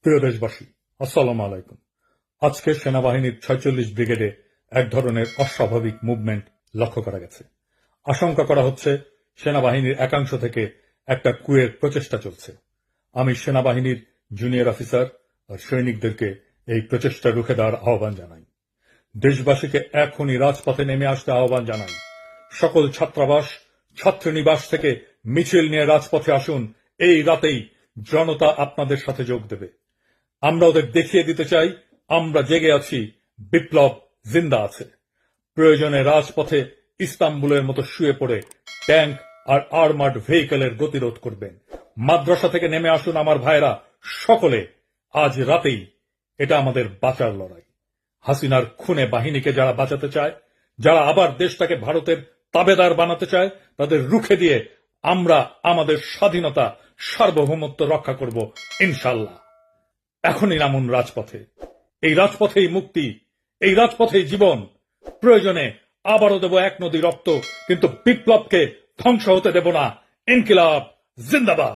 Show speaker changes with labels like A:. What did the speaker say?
A: প্রিয় দেশবাসী, আসসালামু আলাইকুম। আজকে সেনাবাহিনীর ৪৬ ব্রিগেডে এক ধরনের অস্বাভাবিক মুভমেন্ট লক্ষ্য করা গেছে। আশঙ্কা করা হচ্ছে সেনাবাহিনীর একাংশ থেকে একটা কুয়ের প্রচেষ্টা চলছে। আমি সেনাবাহিনীর জুনিয়র অফিসার আর সৈনিকদেরকে এই প্রচেষ্টা রুখে দেওয়ার আহ্বান জানাই। দেশবাসীকে এখনই রাজপথে নেমে আসতে আহ্বান জানাই। সকল ছাত্রাবাস, ছাত্রনিবাস থেকে মিছিল নিয়ে রাজপথে আসুন। এই রাতেই জনতা আপনাদের সাথে যোগ দেবে। আমরা ওদের দেখিয়ে দিতে চাই আমরা জেগে আছি, বিপ্লব জিন্দা আছে। প্রয়োজনে রাজপথে ইস্তাম্বুলের মতো শুয়ে পড়ে ট্যাঙ্ক আর আর্মার্ড ভেহিকেলের গতিরোধ করবেন। মাদ্রাসা থেকে নেমে আসুন আমার ভাইরা, সকলে আজ রাতেই। এটা আমাদের বাঁচার লড়াই। হাসিনার খুনে বাহিনীকে যারা বাঁচাতে চায়, যারা আবার দেশটাকে ভারতের তাবেদার বানাতে চায়, তাদের রুখে দিয়ে আমরা আমাদের স্বাধীনতা, সার্বভৌমত্ব রক্ষা করব ইনশাল্লাহ। এখনই নামুন রাজপথে। এই রাজপথেই মুক্তি, এই রাজপথেই জীবন। প্রয়োজনে আবারও দেব এক নদী রক্ত, কিন্তু বিপ্লবকে ধ্বংস হতে দেব না। ইনকিলাব জিন্দাবাদ।